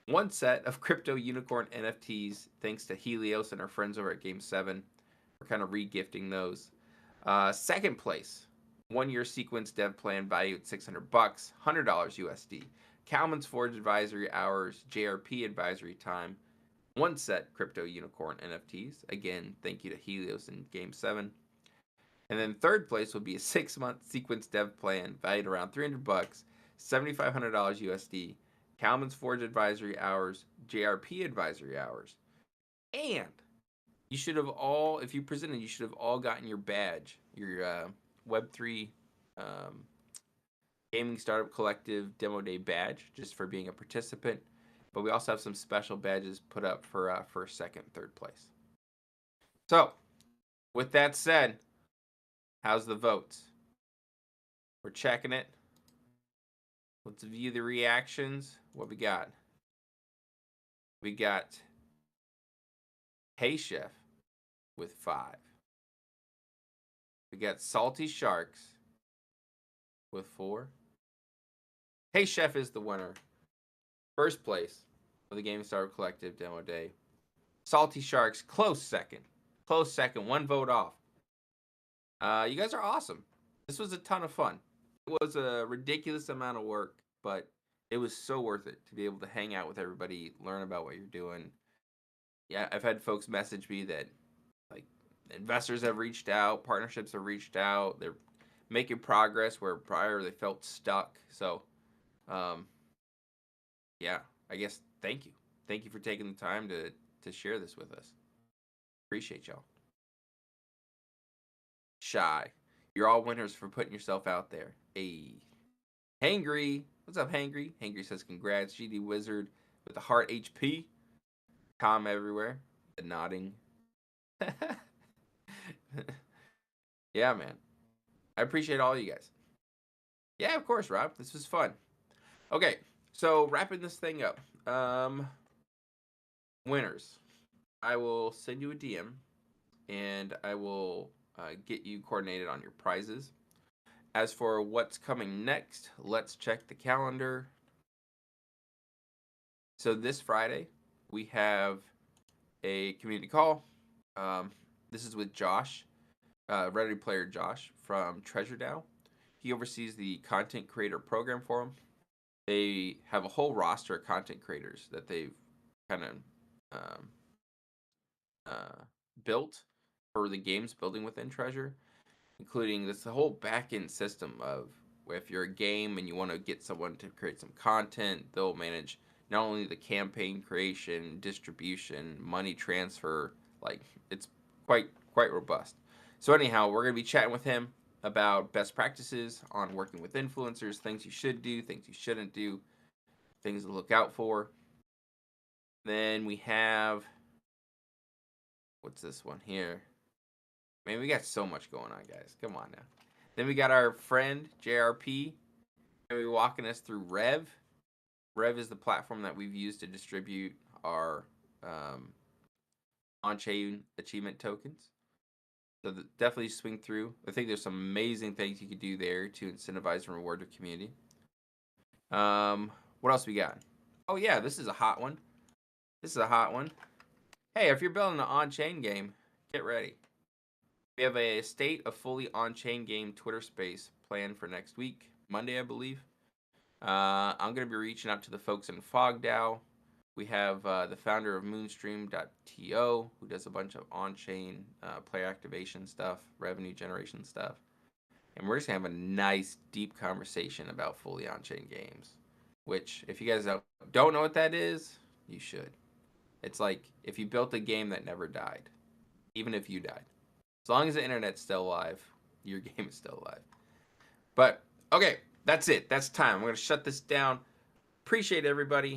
1 set of crypto unicorn NFTs, thanks to Helios and our friends over at Game7. We're kind of re-gifting those. Second place, 1-year sequence dev plan valued at $600, $100 USD. Kalman's Forge advisory hours, JRP advisory time. 1 set crypto unicorn NFTs. Again, thank you to Helios and Game7. And then third place will be a 6-month sequence dev plan valued around $300, $7,500 USD. Kalman's Forge advisory hours, JRP advisory hours. And you should have all, if you presented, you should have all gotten your badge, your Web3 Gaming Startup Collective Demo Day badge, just for being a participant. But we also have some special badges put up for second, third place. So, with that said, how's the votes? We're checking it. Let's view the reactions. What we got? We got HeyChef with 5. We got Salty Sharks with 4. HeyChef is the winner. First place of the Game Startup Collective Demo Day. Salty Sharks, close second. Close second, 1 vote off. You guys are awesome. This was a ton of fun. was a ridiculous amount of work, but it was so worth it to be able to hang out with everybody, learn about what you're doing. Yeah, I've had folks message me that like investors have reached out, partnerships have reached out, they're making progress where prior they felt stuck. So, yeah, I guess thank you for taking the time to share this with us. Appreciate y'all. Shy, you're all winners for putting yourself out there. Hey, Hangry, what's up, Hangry? Hangry says congrats, GD Wizard with the heart HP. Calm everywhere. The nodding. Yeah, man. I appreciate all you guys. Yeah, of course, Rob. This was fun. Okay, so wrapping this thing up. Winners. I will send you a DM, and I will get you coordinated on your prizes. As for what's coming next, let's check the calendar. So this Friday, we have a community call. This is with Josh, Ready Player Josh from Treasure DAO. He oversees the content creator program for them. They have a whole roster of content creators that they've kind of built for the games building within Treasure, including this whole back-end system of if you're a game and you want to get someone to create some content, they'll manage not only the campaign creation, distribution, money transfer. Like, it's quite robust. So anyhow, we're going to be chatting with him about best practices on working with influencers, things you should do, things you shouldn't do, things to look out for. Then we have, what's this one here? Man, we got so much going on, guys. Come on now. Then we got our friend, JRP. He'll be walking us through Rev. Rev is the platform that we've used to distribute our on-chain achievement tokens. So definitely swing through. I think there's some amazing things you could do there to incentivize and reward your community. What else we got? Oh yeah, this is a hot one. Hey, if you're building an on-chain game, get ready. We have a state of fully on-chain game Twitter space planned for next week, Monday, I believe. I'm going to be reaching out to the folks in Fog DAO. We have the founder of Moonstream.to, who does a bunch of on-chain player activation stuff, revenue generation stuff. And we're just going to have a nice, deep conversation about fully on-chain games, which, if you guys don't know what that is, you should. It's like if you built a game that never died, even if you died. As long as the internet's still alive, your game is still alive. But, okay, that's it. That's time. I'm going to shut this down. Appreciate everybody.